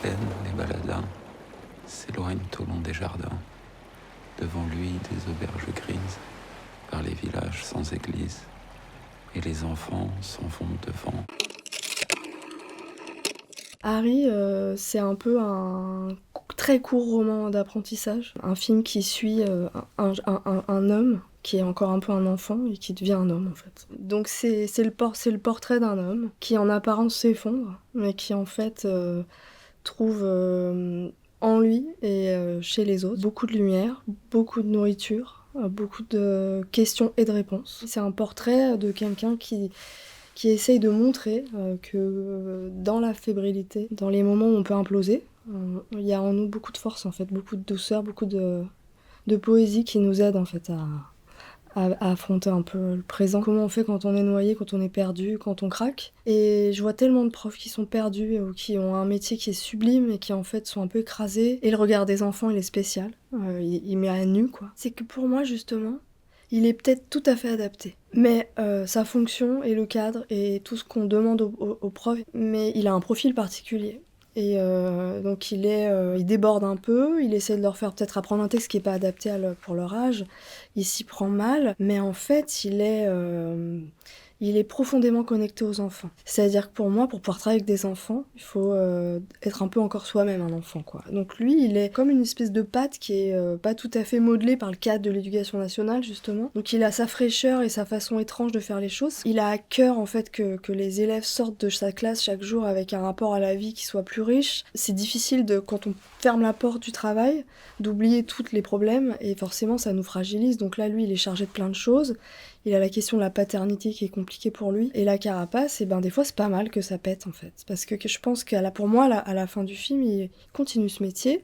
plaine, les baladins s'éloignent au long des jardins. Devant lui, des auberges grises, par les villages sans église. Et les enfants s'en vont devant. Harry, c'est un peu un très court roman d'apprentissage. Un film qui suit un homme qui est encore un peu un enfant et qui devient un homme en fait. Donc c'est le portrait d'un homme qui en apparence s'effondre, mais qui en fait trouve en lui et chez les autres beaucoup de lumière, beaucoup de nourriture, beaucoup de questions et de réponses. C'est un portrait de quelqu'un qui essaye de montrer que dans la fébrilité, dans les moments où on peut imploser, il y a en nous beaucoup de force en fait, beaucoup de douceur, beaucoup de poésie qui nous aide en fait à affronter un peu le présent. Comment on fait quand on est noyé, quand on est perdu, quand on craque. Et je vois tellement de profs qui sont perdus ou qui ont un métier qui est sublime et qui en fait sont un peu écrasés. Et le regard des enfants, il est spécial. Il met à nu quoi. C'est que pour moi justement, il est peut-être tout à fait adapté. Mais sa fonction et le cadre et tout ce qu'on demande aux profs, mais il a un profil particulier. Et donc il déborde un peu, il essaie de leur faire peut-être apprendre un texte qui n'est pas adapté pour leur âge, il s'y prend mal, mais en fait il est profondément connecté aux enfants. C'est-à-dire que pour moi, pour pouvoir travailler avec des enfants, il faut être un peu encore soi-même un enfant, quoi. Donc lui, il est comme une espèce de pâte qui est pas tout à fait modelée par le cadre de l'éducation nationale, justement. Donc il a sa fraîcheur et sa façon étrange de faire les choses. Il a à cœur, en fait, que les élèves sortent de sa classe chaque jour avec un rapport à la vie qui soit plus riche. C'est difficile, quand on ferme la porte du travail, d'oublier tous les problèmes, et forcément, ça nous fragilise. Donc là, lui, il est chargé de plein de choses. Il a la question de la paternité qui est compliquée pour lui. Et la carapace, et ben des fois c'est pas mal que ça pète en fait. Parce que je pense pour moi, à la fin du film, il continue ce métier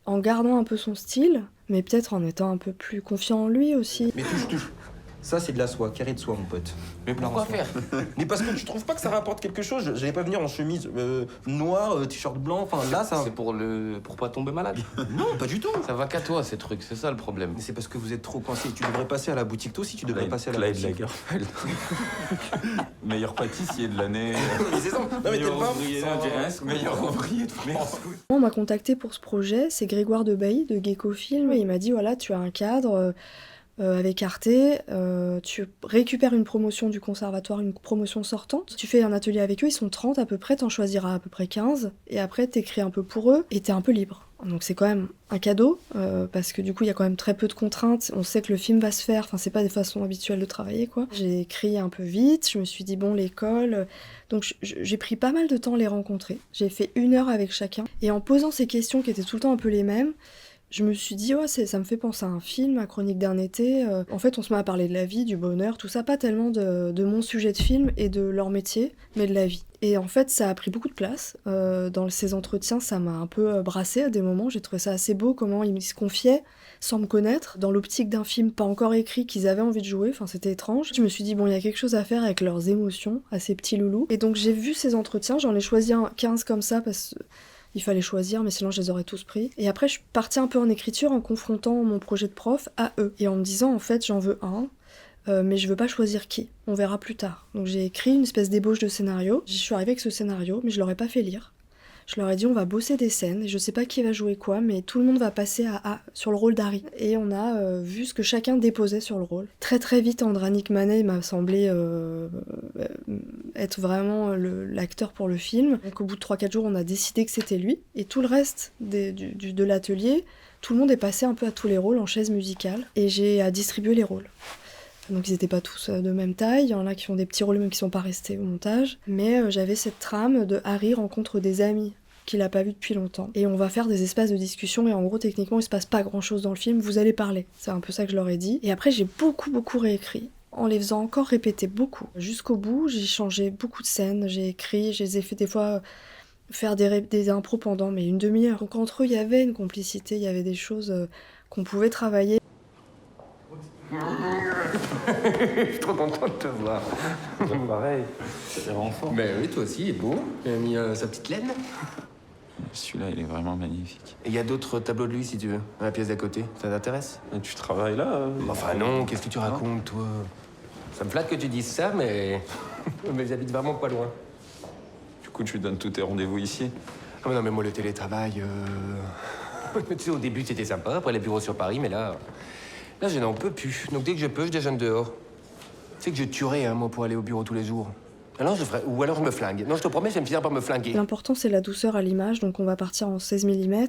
en gardant un peu son style, mais peut-être en étant un peu plus confiant en lui aussi. Mais touche. Ça, c'est de la soie, carré de soie, mon pote. Mais pourquoi faire? Mais parce que tu trouves pas que ça rapporte quelque chose? J'allais pas venir en chemise noire, t-shirt blanc, enfin là, ça... C'est pour pas tomber malade. Non, pas du tout. Ça va qu'à toi, ces trucs, c'est ça le problème. Mais c'est parce que vous êtes trop coincés. Tu devrais passer à la boutique, toi aussi, tu devrais passer à la boutique. Clyde Lagerfeld. Meilleur pâtissier de l'année. Mais c'est ça. Non, mais t'es pas... Meilleur ouvrier de France. On m'a contacté pour ce projet, c'est Grégoire Debailly de Gecko Film, et il m'a dit voilà, tu as un cadre... avec Arte, tu récupères une promotion du conservatoire, une promotion sortante. Tu fais un atelier avec eux, ils sont 30 à peu près, t'en choisiras à peu près 15, et après t'écris un peu pour eux, et t'es un peu libre. Donc c'est quand même un cadeau, parce que du coup il y a quand même très peu de contraintes, on sait que le film va se faire, enfin c'est pas des façons habituelles de travailler quoi. J'ai écrit un peu vite, je me suis dit bon l'école... Donc j'ai pris pas mal de temps à les rencontrer, j'ai fait 1 heure avec chacun, et en posant ces questions qui étaient tout le temps un peu les mêmes, je me suis dit, ouais, ça me fait penser à un film, à Chronique d'un été. En fait, on se met à parler de la vie, du bonheur, tout ça, pas tellement de mon sujet de film et de leur métier, mais de la vie. Et en fait, ça a pris beaucoup de place. Dans ces entretiens, ça m'a un peu brassée à des moments. J'ai trouvé ça assez beau, comment ils se confiaient, sans me connaître, dans l'optique d'un film pas encore écrit, qu'ils avaient envie de jouer. Enfin, c'était étrange. Je me suis dit, bon, il y a quelque chose à faire avec leurs émotions, à ces petits loulous. Et donc, j'ai vu ces entretiens, j'en ai choisi 15 comme ça, parce que... Il fallait choisir, mais sinon je les aurais tous pris. Et après, je suis partie un peu en écriture en confrontant mon projet de prof à eux. Et en me disant, en fait, j'en veux un, mais je veux pas choisir qui. On verra plus tard. Donc j'ai écrit une espèce d'ébauche de scénario. Je suis arrivée avec ce scénario, mais je leur ai pas fait lire. Je leur ai dit, on va bosser des scènes, et je sais pas qui va jouer quoi, mais tout le monde va passer sur le rôle d'Harry. Et on a vu ce que chacun déposait sur le rôle. Très très vite, Andranik Manet m'a semblé être vraiment l'acteur pour le film. Donc au bout de 3-4 jours, on a décidé que c'était lui. Et tout le reste de l'atelier, tout le monde est passé un peu à tous les rôles en chaise musicale. Et j'ai à distribuer les rôles. Donc ils n'étaient pas tous de même taille, il y en a qui font des petits rôles même qui sont pas restés au montage. Mais j'avais cette trame de Harry rencontre des amis qu'il a pas vu depuis longtemps. Et on va faire des espaces de discussion et en gros techniquement il se passe pas grand chose dans le film, vous allez parler. C'est un peu ça que je leur ai dit. Et après j'ai beaucoup réécrit. En les faisant encore répéter beaucoup. Jusqu'au bout, j'ai changé beaucoup de scènes, j'ai écrit, je les ai fait des fois faire des impros pendant mais 1 demi-heure. Donc entre eux il y avait une complicité, il y avait des choses qu'on pouvait travailler. Je suis trop content de te voir. Pareil, c'est vraiment fort. Mais oui, toi aussi, il est beau. Il a mis sa petite laine. Celui-là, il est vraiment magnifique. Et il y a d'autres tableaux de lui, si tu veux, dans la pièce d'à côté. Ça t'intéresse? Et tu travailles là Enfin non, qu'est-ce que tu racontes, toi? Ça me flatte que tu dises ça, mais... mais j'habite vraiment pas loin. Du coup, tu donnes tous tes rendez-vous ici. Ah mais non, mais moi, le télétravail... Tu sais, au début, c'était sympa, après les bureaux sur Paris, mais là je n'en peux plus. Donc dès que je peux, je déjeune dehors. Tu sais que je tuerais, hein, moi, pour aller au bureau tous les jours. Alors je ferais... Ou alors je me flingue. Non, je te promets, je vais me finir par me flinguer. L'important, c'est la douceur à l'image, donc on va partir en 16 mm,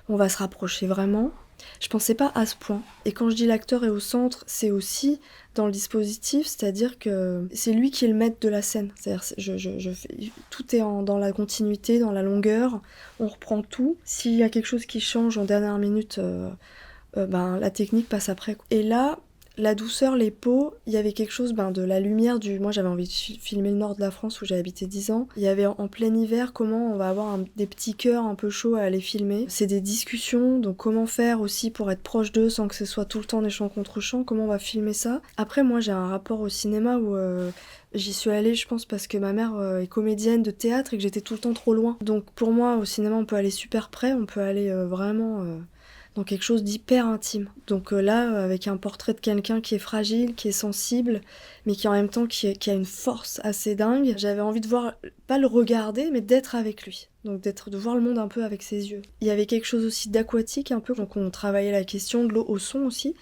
on va se rapprocher vraiment. Je pensais pas à ce point. Et quand je dis l'acteur est au centre, c'est aussi dans le dispositif, c'est-à-dire que c'est lui qui est le maître de la scène. C'est-à-dire tout est dans la continuité, dans la longueur, on reprend tout. S'il y a quelque chose qui change en dernière minute, la technique passe après. Et là, la douceur, les peaux, il y avait quelque chose de la lumière du... Moi, j'avais envie de filmer le nord de la France où j'ai habité 10 ans. Il y avait en plein hiver, comment on va avoir des petits cœurs un peu chauds à aller filmer. C'est des discussions, donc comment faire aussi pour être proche d'eux sans que ce soit tout le temps des chants contre chants, comment on va filmer ça. Après, moi, j'ai un rapport au cinéma où... J'y suis allée, je pense, parce que ma mère est comédienne de théâtre et que j'étais tout le temps trop loin. Donc pour moi, au cinéma, on peut aller super près, on peut aller vraiment... dans quelque chose d'hyper intime. Donc là, avec un portrait de quelqu'un qui est fragile, qui est sensible, mais qui en même temps qui a une force assez dingue, j'avais envie de voir, pas le regarder, mais d'être avec lui. Donc de voir le monde un peu avec ses yeux. Il y avait quelque chose aussi d'aquatique un peu, donc on travaillait la question de l'eau au son aussi.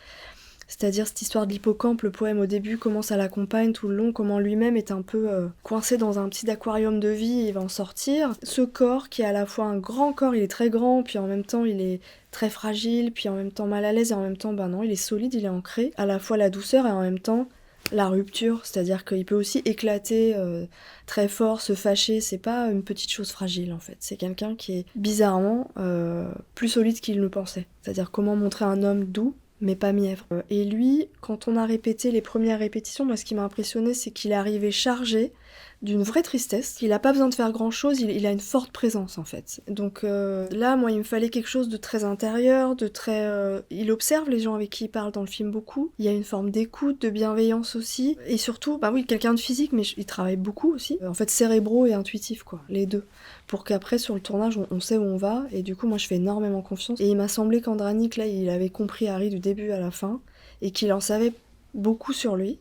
C'est-à-dire cette histoire de l'hippocampe, le poème au début, comment ça l'accompagne tout le long, comment lui-même est un peu coincé dans un petit aquarium de vie et il va en sortir. Ce corps qui est à la fois un grand corps, il est très grand, puis en même temps il est très fragile, puis en même temps mal à l'aise, et en même temps, non, il est solide, il est ancré. À la fois la douceur et en même temps la rupture, c'est-à-dire qu'il peut aussi éclater très fort, se fâcher, c'est pas une petite chose fragile en fait, c'est quelqu'un qui est bizarrement plus solide qu'il ne pensait. C'est-à-dire comment montrer un homme doux, mais pas mièvre. Et lui, quand on a répété les premières répétitions, moi ce qui m'a impressionné, c'est qu'il est arrivé chargé d'une vraie tristesse. Il a pas besoin de faire grand chose, il a une forte présence en fait. Donc là, moi, il me fallait quelque chose de très intérieur, de très... Il observe les gens avec qui il parle dans le film beaucoup. Il y a une forme d'écoute, de bienveillance aussi. Et surtout, quelqu'un de physique, mais il travaille beaucoup aussi. En fait, cérébraux et intuitif, quoi, les deux. Pour qu'après, sur le tournage, on sait où on va. Et du coup, moi, je fais énormément confiance. Et il m'a semblé qu'Andranik, là, il avait compris Harry du début à la fin. Et qu'il en savait beaucoup sur lui.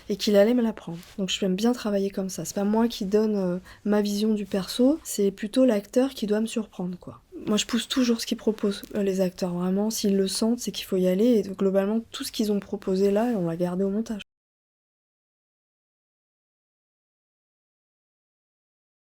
Et qu'il allait me l'apprendre. Donc je aime bien travailler comme ça. C'est pas moi qui donne ma vision du perso, c'est plutôt l'acteur qui doit me surprendre, quoi. Moi je pousse toujours ce qu'ils proposent, les acteurs, vraiment. S'ils le sentent, c'est qu'il faut y aller. Et globalement, tout ce qu'ils ont proposé là, on l'a gardé au montage.